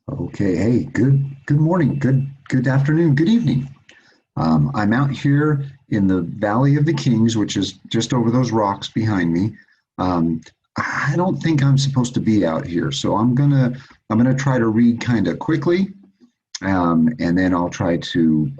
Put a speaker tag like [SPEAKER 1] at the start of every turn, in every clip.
[SPEAKER 1] Okay, hey, good morning, good afternoon, good evening. I'm out here in the Valley of the Kings, which is just over those rocks behind me. I don't think I'm supposed to be out here, so I'm gonna try to read kind of quickly, and then I'll try to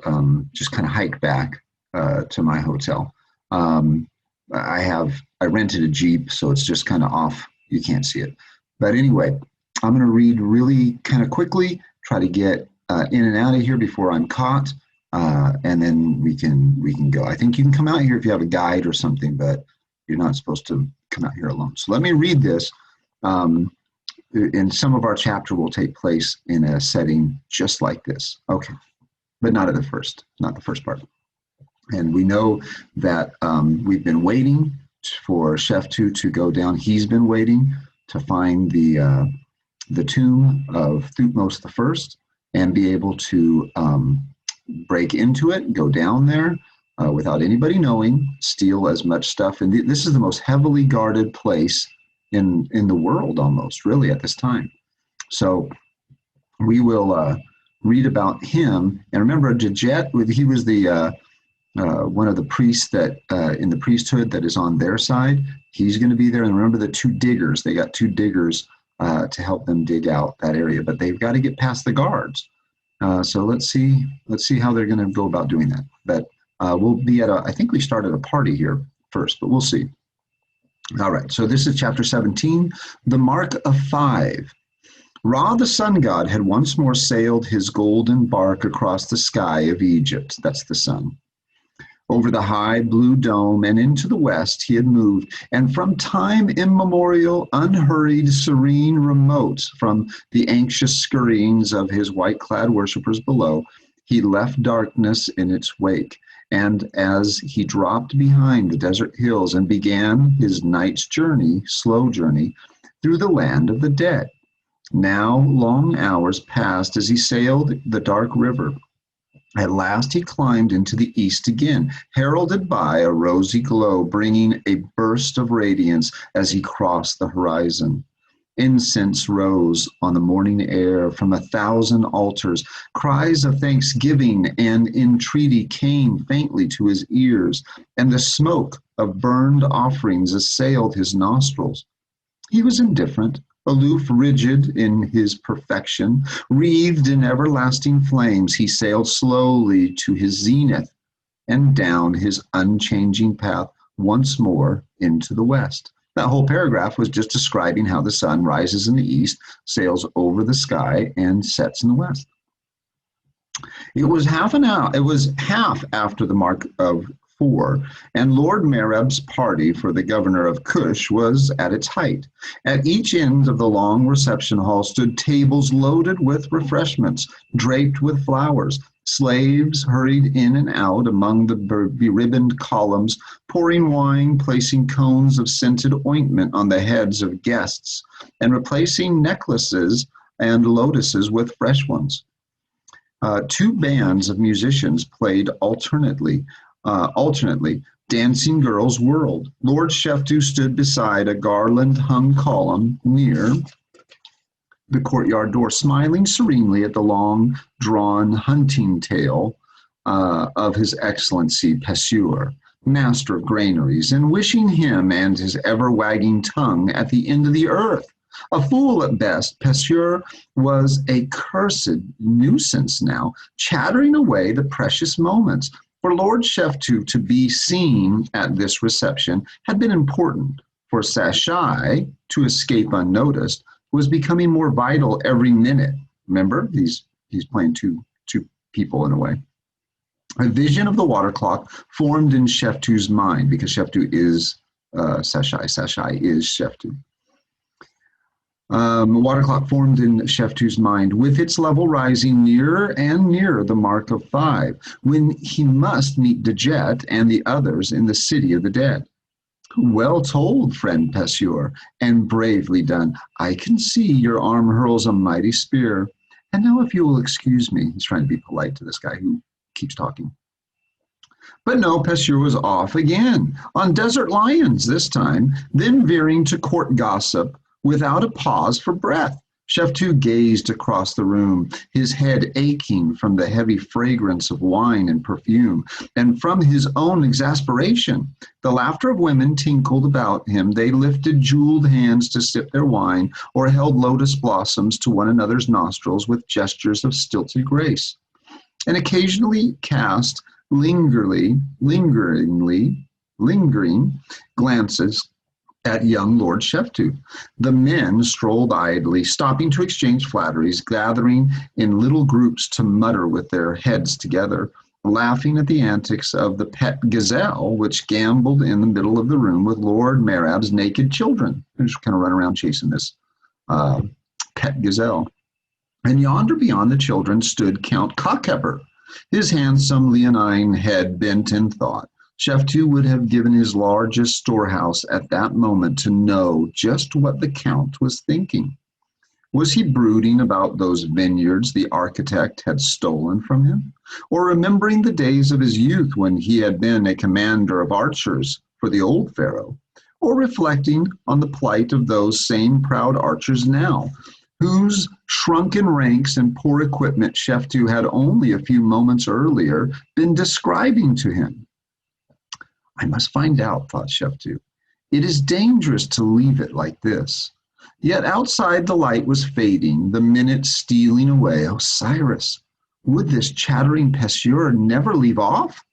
[SPEAKER 1] just kind of hike back to my hotel. Um, I rented a Jeep, so it's just kind of off. You can't see it, but anyway, I'm going to read really kind of quickly, try to get in and out of here before I'm caught, and then we can go. I think you can come out here if you have a guide or something, but you're not supposed to come out here alone. So let me read this. Um, and some of our chapter will take place in a setting just like this. Okay, but not the first part. And we know that we've been waiting for Chef Two to go down. He's been waiting to find the tomb of Thutmose the First and be able to break into it, go down there without anybody knowing, steal as much stuff. And this is the most heavily guarded place in the world, almost really at this time. So we will read about him. And remember, Jajet, he was the one of the priests that in the priesthood that is on their side. He's going to be there. And remember the two diggers. They got two diggers to help them dig out that area, but they've got to get past the guards. So let's see how they're going to go about doing that. But we'll be at I think we started a party here first, but we'll see. All right, so this is chapter 17, the mark of 5. Ra, the sun god, had once more sailed his golden bark across the sky of Egypt. That's the sun. Over the high blue dome and into the west he had moved, and from time immemorial, unhurried, serene, remote from the anxious scurryings of his white-clad worshippers below, he left darkness in its wake. And as he dropped behind the desert hills and began his night's journey, slow journey, through the land of the dead. Now long hours passed as he sailed the dark river. At last he climbed into the east again, heralded by a rosy glow, bringing a burst of radiance as he crossed the horizon. Incense rose on the morning air from 1,000 altars. Cries of thanksgiving and entreaty came faintly to his ears, and the smoke of burned offerings assailed his nostrils. He was indifferent, aloof, rigid in his perfection, wreathed in everlasting flames. He sailed slowly to his zenith and down his unchanging path once more into the west. That whole paragraph was just describing how the sun rises in the east, sails over the sky, and sets in the west. It was half after the mark of 4, and Lord Mereb's party for the governor of Cush was at its height. At each end of the long reception hall stood tables loaded with refreshments, draped with flowers. Slaves hurried in and out among the beribboned columns, pouring wine, placing cones of scented ointment on the heads of guests, and replacing necklaces and lotuses with fresh ones. 2 bands of musicians played alternately. Dancing Girls whirled. Lord Sheftu stood beside a garland-hung column near the courtyard door, smiling serenely at the long-drawn hunting tale of His Excellency Pesur, master of granaries, and wishing him and his ever-wagging tongue at the end of the earth. A fool at best, Pesur was a cursed nuisance now, chattering away the precious moments. For Lord Sheftu to be seen at this reception had been important. For Sashai to escape unnoticed was becoming more vital every minute. Remember, he's playing two people in a way. A vision of the water clock formed in Sheftu's mind, because Sheftu is Sashai. Sashai is Sheftu. The water clock formed in Sheftu's mind, with its level rising nearer and nearer the mark of 5, when he must meet Djet and the others in the city of the dead. Well told, friend Pesur, and bravely done. I can see your arm hurls a mighty spear. And now if you will excuse me, he's trying to be polite to this guy who keeps talking. But no, Pesur was off again, on desert lions this time, then veering to court gossip without a pause for breath. Chef Two gazed across the room, his head aching from the heavy fragrance of wine and perfume, and from his own exasperation. The laughter of women tinkled about him. They lifted jeweled hands to sip their wine, or held lotus blossoms to one another's nostrils with gestures of stilted grace, and occasionally cast lingering glances at young Lord Sheftooth. The men strolled idly, stopping to exchange flatteries, gathering in little groups to mutter with their heads together, laughing at the antics of the pet gazelle, which gamboled in the middle of the room with Lord Merab's naked children. They just kind of run around chasing this pet gazelle. And yonder beyond the children stood Count Cockpepper, his handsome leonine head bent in thought. Chef Two would have given his largest storehouse at that moment to know just what the Count was thinking. Was he brooding about those vineyards the architect had stolen from him? Or remembering the days of his youth when he had been a commander of archers for the old pharaoh? Or reflecting on the plight of those same proud archers now, whose shrunken ranks and poor equipment Chef Two had only a few moments earlier been describing to him? I must find out, thought Chef Two. It is dangerous to leave it like this. Yet outside the light was fading, the minutes stealing away. Oh, Cyrus, would this chattering Pessieur never leave off?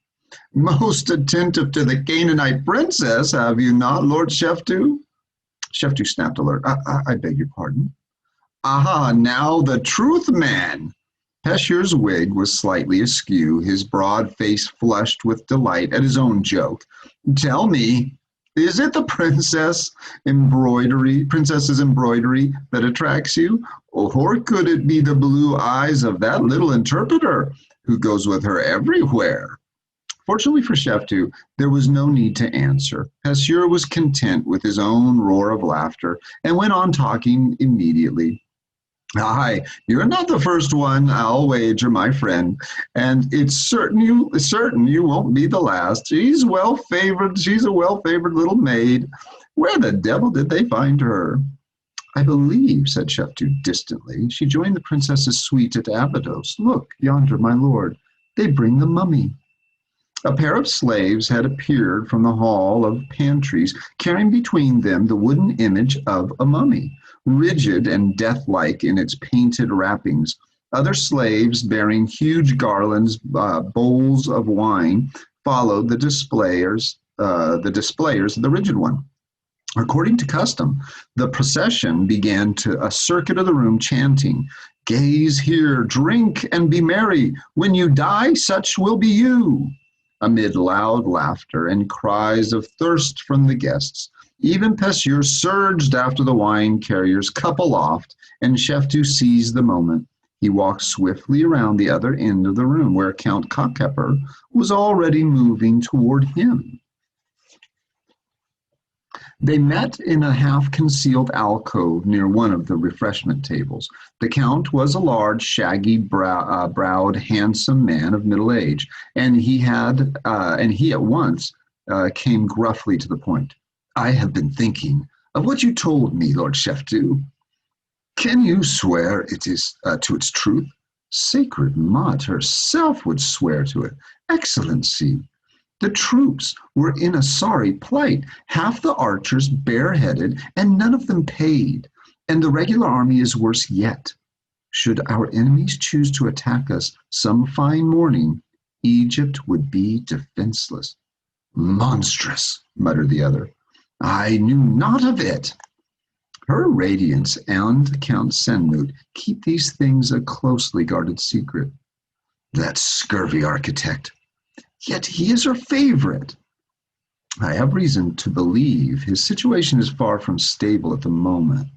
[SPEAKER 1] Most attentive to the Canaanite princess, have you not, Lord Chef Two? Chef Two snapped alert. I beg your pardon. Aha, now the truth, man. Pescier's wig was slightly askew, his broad face flushed with delight at his own joke. Tell me, is it the princess's embroidery that attracts you? Or could it be the blue eyes of that little interpreter who goes with her everywhere? Fortunately for Chef Two, there was no need to answer. Pessier was content with his own roar of laughter and went on talking immediately. Aye, you're not the first one, I'll wager, my friend, and it's certain you won't be the last. She's a well-favored little maid. Where the devil did they find her? I believe, said Chef Two distantly, she joined the princess's suite at Abydos. Look, yonder, my lord, they bring the mummy. A pair of slaves had appeared from the hall of pantries, carrying between them the wooden image of a mummy, rigid and death-like in its painted wrappings. Other slaves bearing huge garlands, bowls of wine, followed the displayers of the rigid one. According to custom, the procession began a circuit of the room chanting, "Gaze here, drink and be merry. When you die, such will be you." Amid loud laughter and cries of thirst from the guests, even Pessier surged after the wine carrier's cup aloft, and Chef Two seized the moment. He walked swiftly around the other end of the room, where Count Cockpepper was already moving toward him. They met in a half-concealed alcove near one of the refreshment tables. The Count was a large, shaggy-browed, handsome man of middle age, and he at once came gruffly to the point. I have been thinking of what you told me, Lord Chef Two. Can you swear it is to its truth? Sacred Maud herself would swear to it. Excellency, the troops were in a sorry plight, half the archers bareheaded, and none of them paid. And the regular army is worse yet. Should our enemies choose to attack us some fine morning, Egypt would be defenseless. Monstrous, muttered the other. I knew not of it. Her Radiance and Count Senmut keep these things a closely guarded secret. That scurvy architect. Yet he is her favorite. I have reason to believe his situation is far from stable at the moment.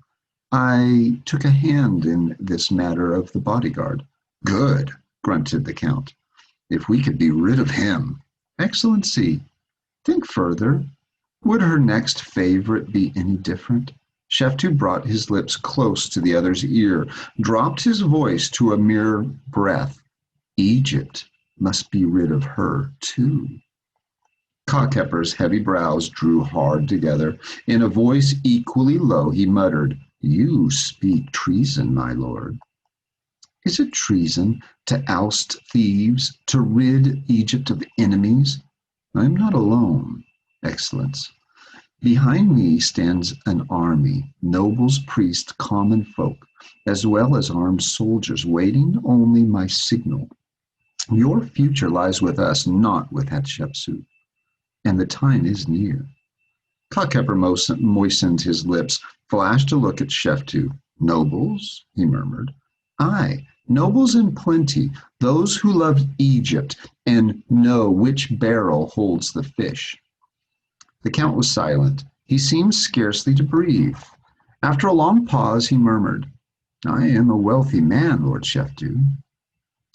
[SPEAKER 1] I took a hand in this matter of the bodyguard. Good, grunted the Count. If we could be rid of him. Excellency, think further. Would her next favorite be any different? Chef Two brought his lips close to the other's ear, dropped his voice to a mere breath. Egypt must be rid of her, too. Cockpepper's heavy brows drew hard together. In a voice equally low, he muttered, You speak treason, my lord. Is it treason to oust thieves, to rid Egypt of enemies? I am not alone, Excellence. Behind me stands an army, nobles, priests, common folk, as well as armed soldiers, waiting only my signal. Your future lies with us, not with Hatshepsut, and the time is near. Cockepper moistened his lips, flashed a look at Sheftu. Nobles, he murmured. Aye, nobles in plenty, those who love Egypt and know which barrel holds the fish. The Count was silent. He seemed scarcely to breathe. After a long pause, he murmured, I am a wealthy man, Lord Sheftu.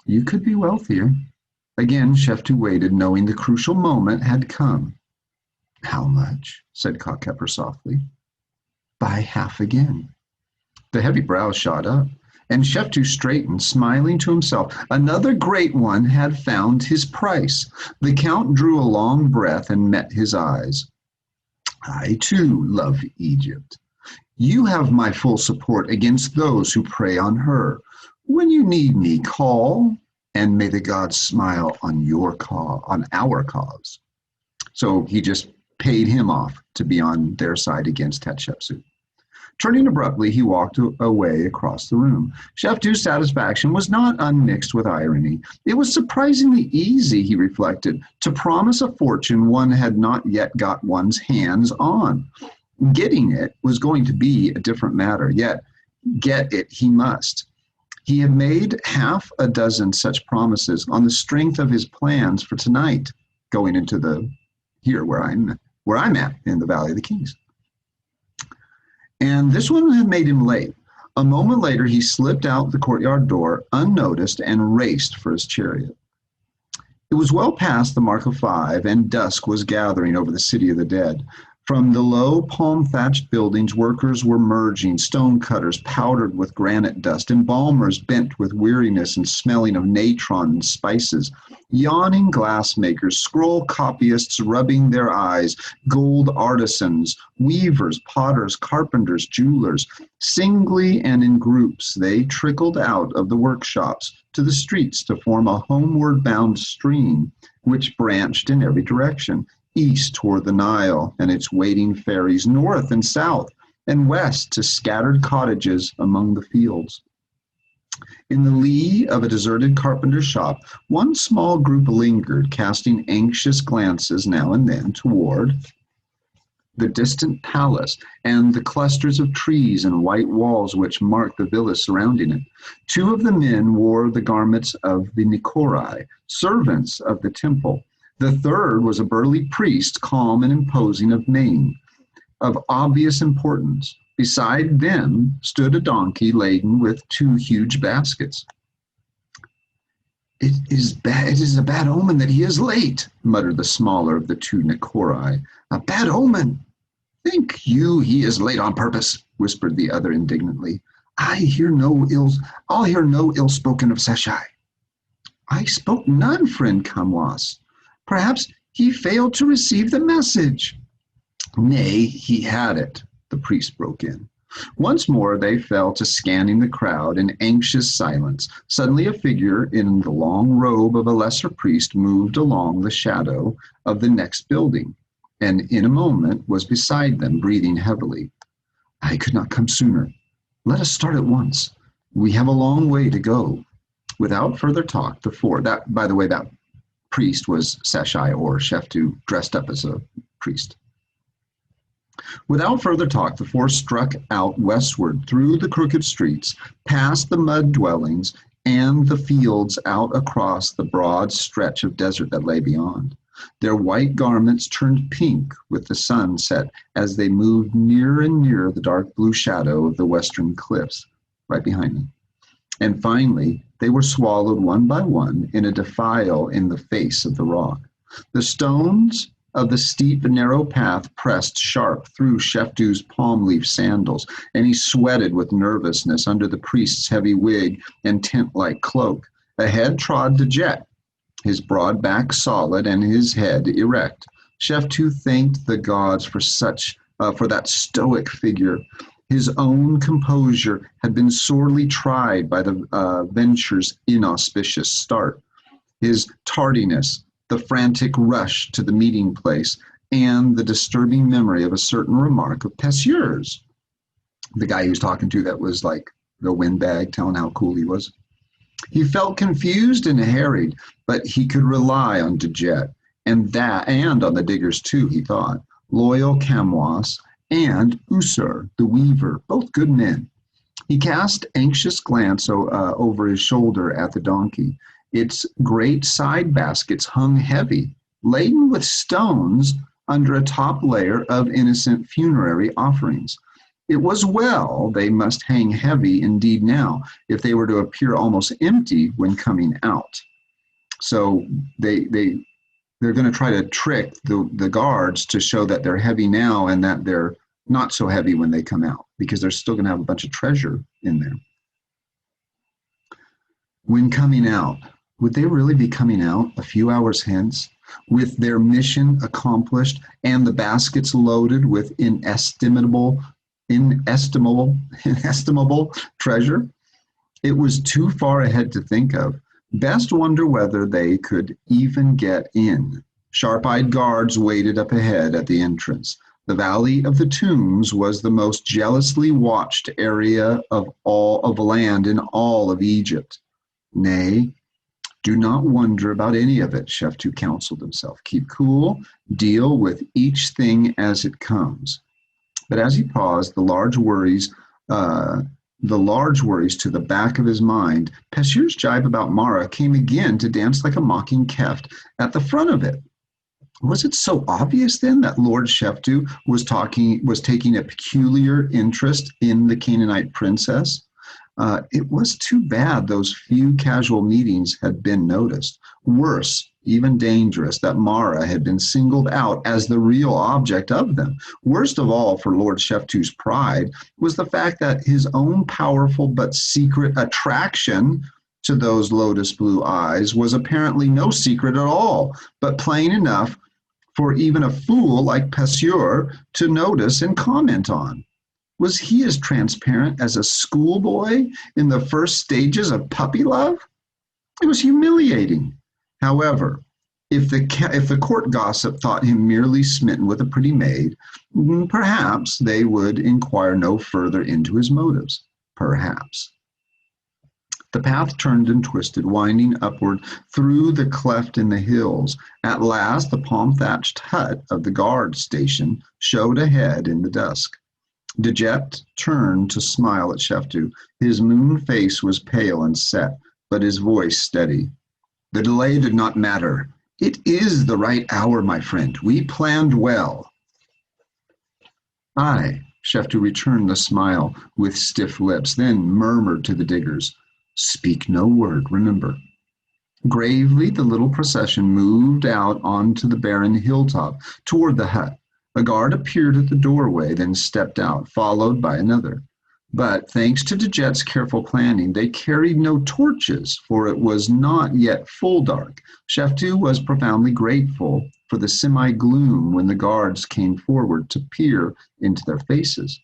[SPEAKER 1] You could be wealthier. Again, Sheftu waited, knowing the crucial moment had come. How much? Said Cockepper softly. By half again. The heavy brows shot up, and Sheftu straightened, smiling to himself. Another great one had found his price. The Count drew a long breath and met his eyes. I, too, love Egypt. You have my full support against those who prey on her. When you need me, call, and may the gods smile on our cause. So he just paid him off to be on their side against Hatshepsut. Turning abruptly, he walked away across the room. Sheftu's satisfaction was not unmixed with irony. It was surprisingly easy, he reflected, to promise a fortune one had not yet got one's hands on. Getting it was going to be a different matter, yet get it he must. He had made half a dozen such promises on the strength of his plans for tonight, going into where I'm at in the Valley of the Kings. And this one had made him late. A moment later, he slipped out the courtyard door unnoticed and raced for his chariot. It was well past the mark of 5, and dusk was gathering over the city of the dead. From the low palm-thatched buildings, workers were merging, stonecutters powdered with granite dust, embalmers bent with weariness and smelling of natron and spices, yawning glassmakers, scroll copyists rubbing their eyes, gold artisans, weavers, potters, carpenters, jewelers. Singly and in groups, they trickled out of the workshops to the streets to form a homeward-bound stream which branched in every direction. East toward the Nile and its waiting ferries, north and south, and west to scattered cottages among the fields. In the lee of a deserted carpenter's shop, one small group lingered, casting anxious glances now and then toward the distant palace and the clusters of trees and white walls which marked the villas surrounding it. 2 of the men wore the garments of the Nicorai, servants of the temple. The third was a burly priest, calm and imposing of mien, of obvious importance. Beside them stood a donkey laden with 2 huge baskets. It is a bad omen that he is late, muttered the smaller of the 2 Nicorai. A bad omen. Think you he is late on purpose, whispered the other indignantly. I'll hear no ill spoken of Seshai. I spoke none, friend Kamwas. Perhaps he failed to receive the message. Nay, he had it, the priest broke in. Once more they fell to scanning the crowd in anxious silence. Suddenly a figure in the long robe of a lesser priest moved along the shadow of the next building, and in a moment was beside them, breathing heavily. I could not come sooner. Let us start at once. We have a long way to go. Without further talk, that priest was Seshai, or Sheftu, dressed up as a priest. Without further talk, the 4 struck out westward through the crooked streets, past the mud dwellings and the fields out across the broad stretch of desert that lay beyond. Their white garments turned pink with the sunset as they moved nearer and nearer the dark blue shadow of the western cliffs right behind them. And finally, they were swallowed one by one in a defile in the face of the rock. The stones of the steep and narrow path pressed sharp through Sheftu's palm leaf sandals, and he sweated with nervousness under the priest's heavy wig and tent-like cloak. Ahead trod the jet, his broad back solid and his head erect. Sheftu thanked the gods for that stoic figure, His own composure had been sorely tried by the venture's inauspicious start. His tardiness, the frantic rush to the meeting place, and the disturbing memory of a certain remark of Passeur's, the guy he was talking to that was like the windbag telling how cool he was. He felt confused and harried, but he could rely on Dejet, and on the diggers too, he thought. Loyal Camois and Usur, the weaver, both good men. He cast anxious glance over his shoulder at the donkey. Its great side baskets hung heavy, laden with stones under a top layer of innocent funerary offerings. It was well they must hang heavy indeed now, if they were to appear almost empty when coming out. So they're going to try to trick the guards to show that they're heavy now and that they're not so heavy when they come out, because they're still going to have a bunch of treasure in there. When coming out, would they really be coming out a few hours hence, with their mission accomplished and the baskets loaded with inestimable treasure? It was too far ahead to think of. Best wonder whether they could even get in. Sharp-eyed guards waited up ahead at the entrance. The Valley of the Tombs was the most jealously watched area of land in all of Egypt. Nay, do not wonder about any of it, Sheftu counseled himself. Keep cool, deal with each thing as it comes. But as he paused, the large worries to the back of his mind, Passeur's jibe about Mara came again to dance like a mocking keft at the front of it. Was it so obvious then that Lord Sheftu was taking a peculiar interest in the Canaanite princess? It was too bad those few casual meetings had been noticed. Worse, even dangerous, that Mara had been singled out as the real object of them. Worst of all for Lord Sheftu's pride was the fact that his own powerful but secret attraction to those lotus blue eyes was apparently no secret at all, but plain enough for even a fool like Passeur to notice and comment on. Was he as transparent as a schoolboy in the first stages of puppy love? It was humiliating. However, if the court gossip thought him merely smitten with a pretty maid, perhaps they would inquire no further into his motives. Perhaps. The path turned and twisted, winding upward through the cleft in the hills. At last, the palm-thatched hut of the guard station showed ahead in the dusk. Dejet turned to smile at Sheftu. His moon face was pale and set, but his voice steady. The delay did not matter. It is the right hour, my friend. We planned well. Aye, Sheftu returned the smile with stiff lips, then murmured to the diggers, Speak no word, remember. Gravely, the little procession moved out onto the barren hilltop toward the hut. A guard appeared at the doorway, then stepped out, followed by another. But thanks to Dejet's careful planning, they carried no torches, for it was not yet full dark. Sheftu was profoundly grateful for the semi-gloom when the guards came forward to peer into their faces.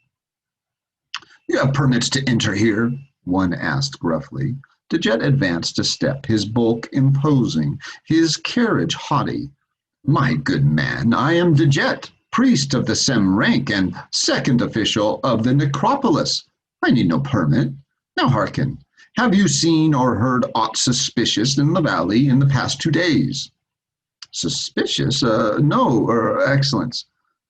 [SPEAKER 1] You have permits to enter here? One asked gruffly. Dejet advanced a step, his bulk imposing, his carriage haughty. My good man, I am Dejet, priest of the Sem rank and second official of the necropolis. I need no permit. Now hearken. Have you seen or heard aught suspicious in the valley in the past 2 days? Suspicious? No, Excellence.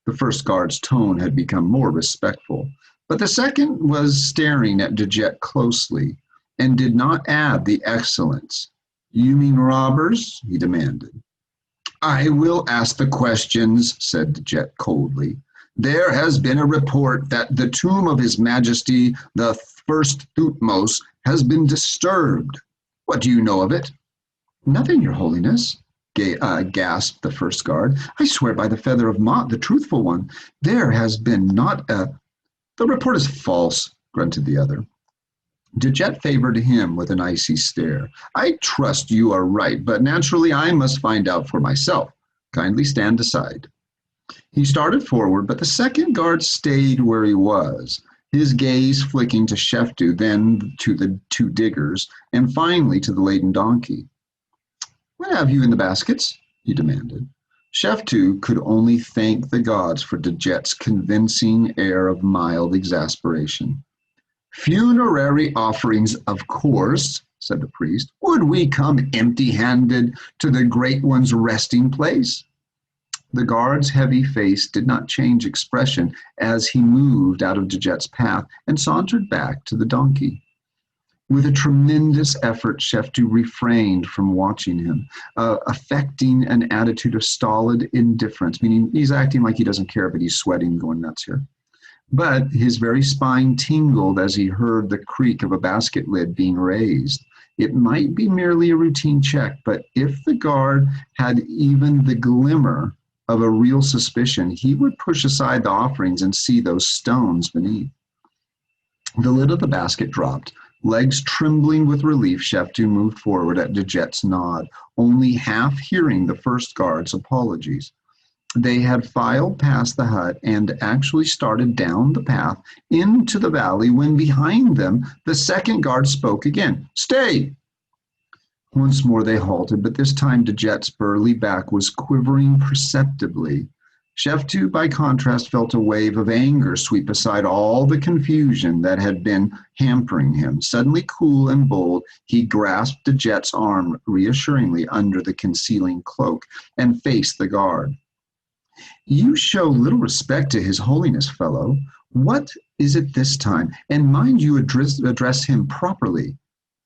[SPEAKER 1] The first guard's tone had become more respectful, but the second was staring at Dejet closely and did not add the excellence. You mean robbers? He demanded. I will ask the questions, said Dejet coldly. There has been a report that the tomb of His Majesty, the first Thutmose, has been disturbed. What do you know of it? Nothing, Your Holiness, gasped the first guard. I swear by the feather of Mot, the truthful one, there has been not a... The report is false, grunted the other. Dejet favored him with an icy stare. I trust you are right, but naturally I must find out for myself. Kindly stand aside. He started forward, but the second guard stayed where he was. his gaze flicking to Sheftu, then to the two diggers, and finally to the laden donkey. "What have you in the baskets?" he demanded. Sheftu could only thank the gods for Djet's convincing air of mild exasperation. "Funerary offerings, of course," said the priest. "Would we come empty-handed to the Great One's resting place?" The guard's heavy face did not change expression as he moved out of Djet's path and sauntered back to the donkey. With a tremendous effort, Sheftu refrained from watching him, affecting an attitude of stolid indifference, meaning he's acting like he doesn't care, but he's sweating, going nuts here. But his very spine tingled as he heard the creak of a basket lid being raised. It might be merely a routine check, but if the guard had even the glimmer of a real suspicion, he would push aside the offerings and see those stones beneath. The lid of the basket dropped. Legs trembling with relief, Sheftu moved forward at Djet's nod, only half hearing the first guard's apologies. They had filed past the hut and actually started down the path into the valley when behind them the second guard spoke again. "Stay!" Once more they halted, but this time Djet's burly back was quivering perceptibly. Sheftu, by contrast, felt a wave of anger sweep aside all the confusion that had been hampering him. Suddenly cool and bold, he grasped Djet's arm reassuringly under the concealing cloak and faced the guard. "You show little respect to His Holiness, fellow. What is it this time? And mind you address him properly."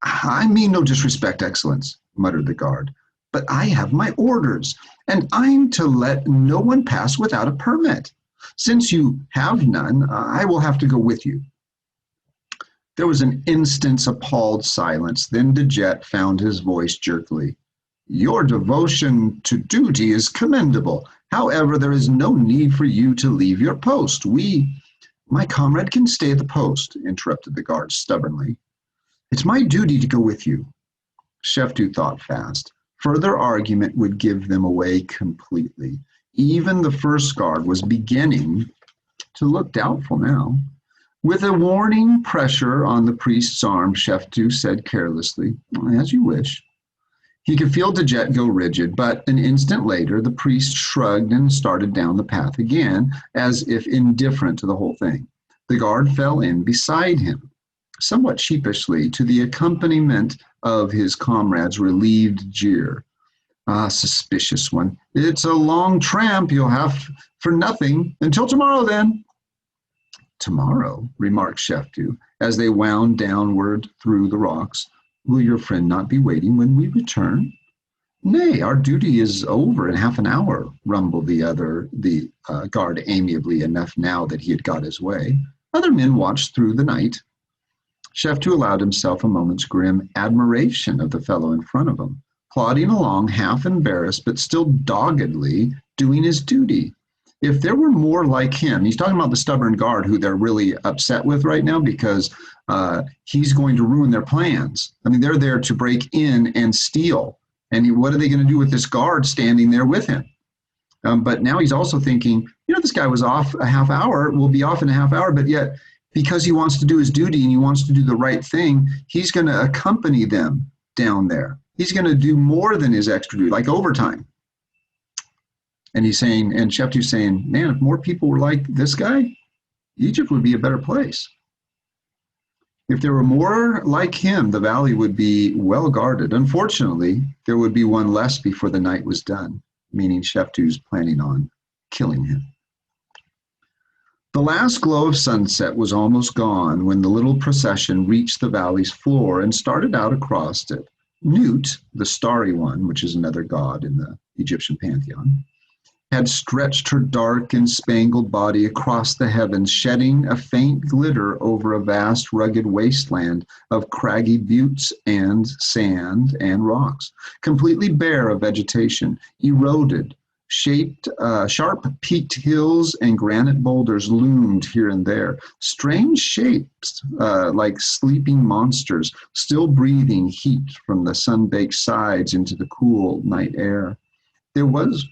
[SPEAKER 1] "I mean no disrespect, Excellence," muttered the guard. "But I have my orders, and I'm to let no one pass without a permit. Since you have none, I will have to go with you." There was an instant's appalled silence. Then Djet found his voice jerkily. "Your devotion to duty is commendable. However, there is no need for you to leave your post. My comrade can stay at the post," interrupted the guard stubbornly. "It's my duty to go with you." Sheftu thought fast. Further argument would give them away completely. Even the first guard was beginning to look doubtful now. With a warning pressure on the priest's arm, Sheftu said carelessly, "As you wish." He could feel Djet go rigid, but an instant later, the priest shrugged and started down the path again, as if indifferent to the whole thing. The guard fell in beside him, somewhat sheepishly, to the accompaniment of his comrade's relieved jeer. "Ah, suspicious one. It's a long tramp you'll have for nothing. Until tomorrow, then." "Tomorrow," remarked Sheftu, as they wound downward through the rocks. "Will your friend not be waiting when we return?" "Nay, our duty is over in half an hour," rumbled the guard amiably enough now that he had got his way. "Other men watched through the night." Sheftu allowed himself a moment's grim admiration of the fellow in front of him, plodding along, half embarrassed, but still doggedly doing his duty. If there were more like him, he's talking about the stubborn guard who they're really upset with right now because he's going to ruin their plans. I mean, they're there to break in and steal. And what are they going to do with this guard standing there with him? But now he's also thinking, this guy was off a half hour, will be off in a half hour, but yet because he wants to do his duty and he wants to do the right thing, he's going to accompany them down there. He's going to do more than his extra duty, like overtime. And he's saying, and Sheftu's saying, man, if more people were like this guy, Egypt would be a better place. If there were more like him, the valley would be well guarded. Unfortunately, there would be one less before the night was done, meaning Sheftu's planning on killing him. The last glow of sunset was almost gone when the little procession reached the valley's floor and started out across it. Nut, the starry one, which is another god in the Egyptian pantheon, had stretched her dark and spangled body across the heavens, shedding a faint glitter over a vast, rugged wasteland of craggy buttes and sand and rocks, completely bare of vegetation, eroded, sharp peaked hills and granite boulders loomed here and there, strange shapes like sleeping monsters, still breathing heat from the sun-baked sides into the cool night air. There was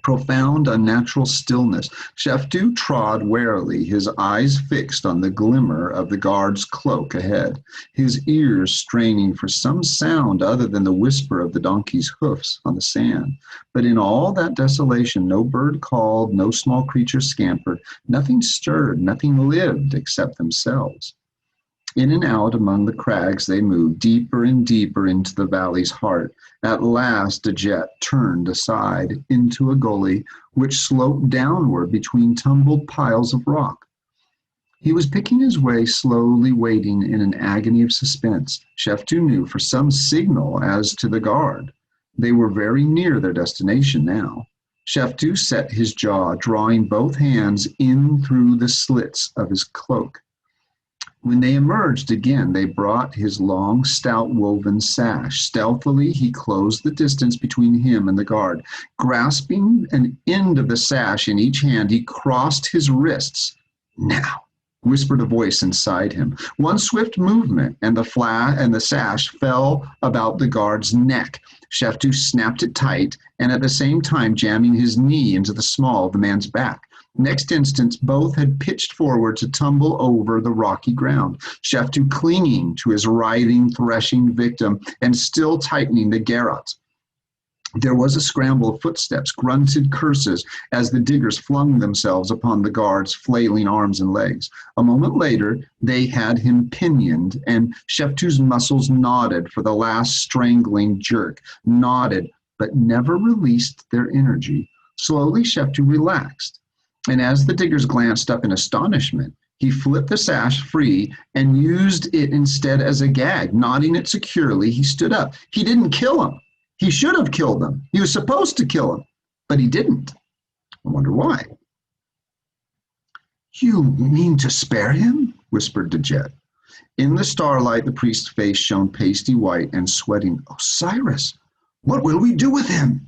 [SPEAKER 1] Profound, unnatural stillness. Sheftu trod warily, his eyes fixed on the glimmer of the guard's cloak ahead, his ears straining for some sound other than the whisper of the donkey's hoofs on the sand. But in all that desolation, no bird called, no small creature scampered, nothing stirred, nothing lived except themselves. In and out among the crags they moved, deeper and deeper into the valley's heart. At last a jet turned aside into a gully which sloped downward between tumbled piles of rock. He was picking his way, slowly waiting in an agony of suspense. Sheftu knew for some signal as to the guard. They were very near their destination now. Sheftu set his jaw, drawing both hands in through the slits of his cloak. When they emerged again, they brought his long, stout woven sash. Stealthily, he closed the distance between him and the guard. Grasping an end of the sash in each hand, he crossed his wrists. "Now," whispered a voice inside him. One swift movement, and the sash fell about the guard's neck. Sheftu snapped it tight, and at the same time jamming his knee into the small of the man's back. Next instant, both had pitched forward to tumble over the rocky ground, Sheftu clinging to his writhing, threshing victim and still tightening the garrote. There was a scramble of footsteps, grunted curses as the diggers flung themselves upon the guard's flailing arms and legs. A moment later, they had him pinioned, and Sheftu's muscles knotted for the last strangling jerk, knotted but never released their energy. Slowly, Sheftu relaxed. And as the diggers glanced up in astonishment, he flipped the sash free and used it instead as a gag. Knotting it securely, he stood up. He didn't kill him. He should have killed him. He was supposed to kill him, but he didn't. I wonder why. "You mean to spare him?" whispered Dejet. In the starlight, the priest's face shone pasty white and sweating. "Osiris, what will we do with him?"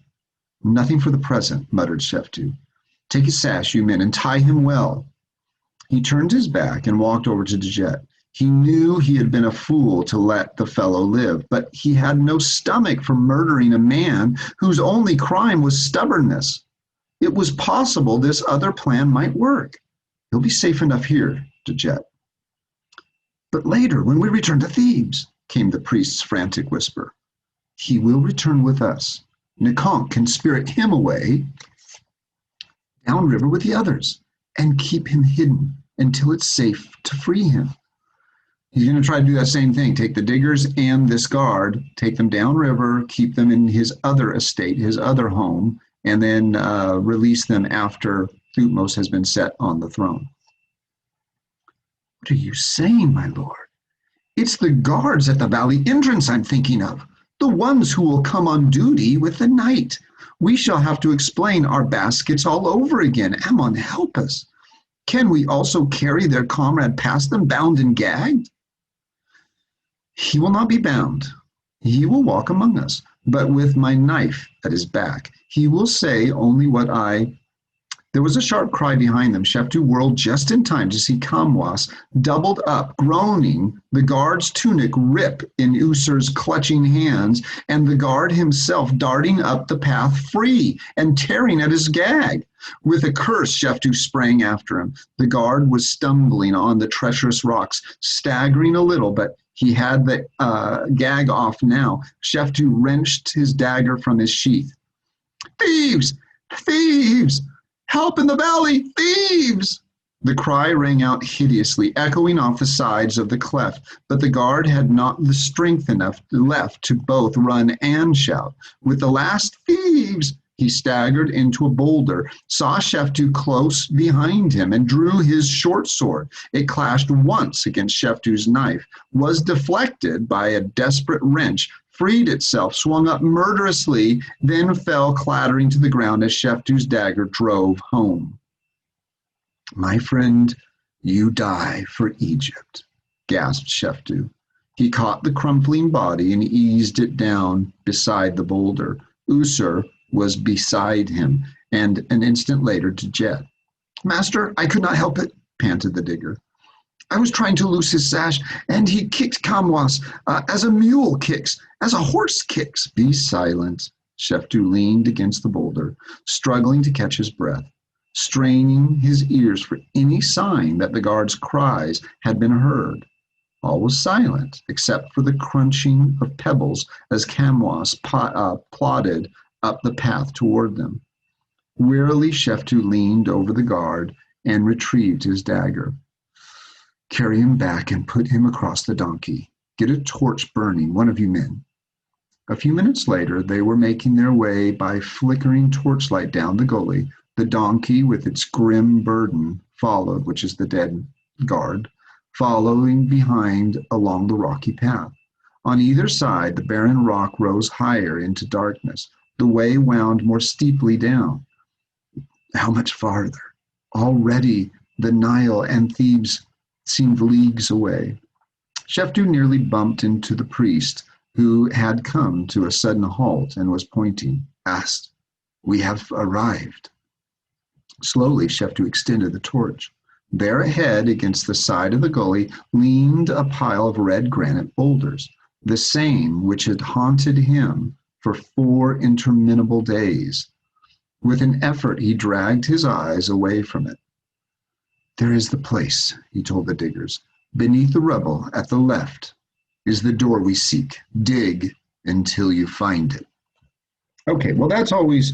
[SPEAKER 1] "Nothing for the present," muttered Sheftu. "Take his sash, you men, and tie him well." He turned his back and walked over to Dejet. He knew he had been a fool to let the fellow live, but he had no stomach for murdering a man whose only crime was stubbornness. It was possible this other plan might work. "He'll be safe enough here, Dejet." "But later, when we return to Thebes," came the priest's frantic whisper. "He will return with us. Nikonk can spirit him away downriver with the others and keep him hidden until it's safe to free him." He's going to try to do that same thing. Take the diggers and this guard, take them downriver, keep them in his other estate, his other home, and then release them after Thutmose has been set on the throne. "What are you saying, my lord? It's the guards at the valley entrance I'm thinking of, the ones who will come on duty with the night. We shall have to explain our baskets all over again. Ammon, help us. Can we also carry their comrade past them, bound and gagged?" "He will not be bound. He will walk among us, but with my knife at his back. He will say only what I..." There was a sharp cry behind them. Sheftu whirled just in time to see Kamwas doubled up, groaning, the guard's tunic rip in Usur's clutching hands, and the guard himself darting up the path free and tearing at his gag. With a curse, Sheftu sprang after him. The guard was stumbling on the treacherous rocks, staggering a little, but he had the gag off now. Sheftu wrenched his dagger from his sheath. "Thieves! Thieves! Help in the valley! Thieves!" The cry rang out hideously, echoing off the sides of the cleft, but the guard had not the strength enough left to both run and shout. With the last "thieves," he staggered into a boulder, saw Sheftu close behind him, and drew his short sword. It clashed once against Sheftu's knife, was deflected by a desperate wrench, freed itself, swung up murderously, then fell clattering to the ground as Sheftu's dagger drove home. "My friend, you die for Egypt," gasped Sheftu. He caught the crumpling body and eased it down beside the boulder. Usur was beside him, and an instant later Dejet. "Master, I could not help it," panted the digger. "I was trying to loose his sash, and he kicked Kamwas as a mule kicks, as a horse kicks." "Be silent," Sheftu leaned against the boulder, struggling to catch his breath, straining his ears for any sign that the guard's cries had been heard. All was silent, except for the crunching of pebbles as Kamwas plodded up the path toward them. Wearily, Sheftu leaned over the guard and retrieved his dagger. Carry him back and put him across the donkey. Get a torch burning, one of you men. A few minutes later, they were making their way by flickering torchlight down the gully. The donkey, with its grim burden, followed, which is the dead guard, following behind along the rocky path. On either side, the barren rock rose higher into darkness. The way wound more steeply down. How much farther? Already the Nile and Thebes seemed leagues away. Sheftu nearly bumped into the priest, who had come to a sudden halt and was pointing, asked, "We have arrived." Slowly, Sheftu extended the torch. There ahead, against the side of the gully, leaned a pile of red granite boulders, the same which had haunted him for 4 interminable days. With an effort, he dragged his eyes away from it. "There is the place," he told the diggers. "Beneath the rubble, at the left, is the door we seek. Dig until you find it." Okay, well, that's always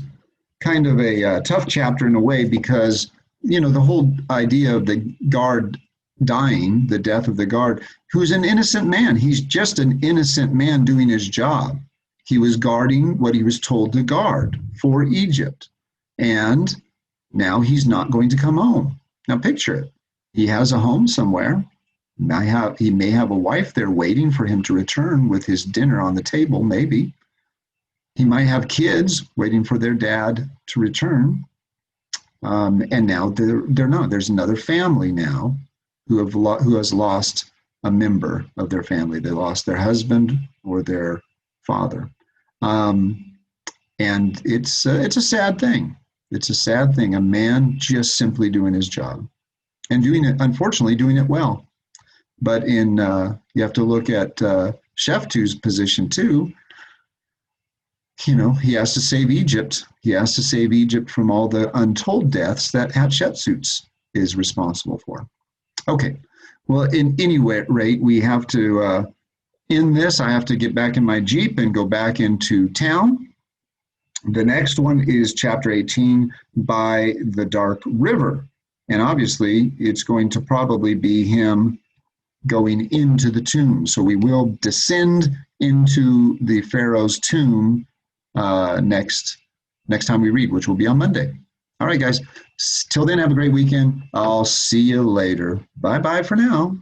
[SPEAKER 1] kind of a tough chapter in a way because, the whole idea of the guard dying, the death of the guard, who's an innocent man. He's just an innocent man doing his job. He was guarding what he was told to guard for Egypt. And now he's not going to come home. Now picture it. He has a home somewhere. He may have a wife there waiting for him to return with his dinner on the table, maybe. He might have kids waiting for their dad to return. And now they're not. There's another family now who has lost a member of their family. They lost their husband or their father. And it's a sad thing. It's a sad thing. A man just simply doing his job and unfortunately doing it well. But you have to look at Sheftu's position too. He has to save Egypt. He has to save Egypt from all the untold deaths that Hatshepsut is responsible for. Okay, well, in any rate, we have to end this. I have to get back in my Jeep and go back into town. The next one is chapter 18, By the Dark River. And obviously, it's going to probably be him going into the tomb. So we will descend into the Pharaoh's tomb next time we read, which will be on Monday. All right, guys. Till then, have a great weekend. I'll see you later. Bye-bye for now.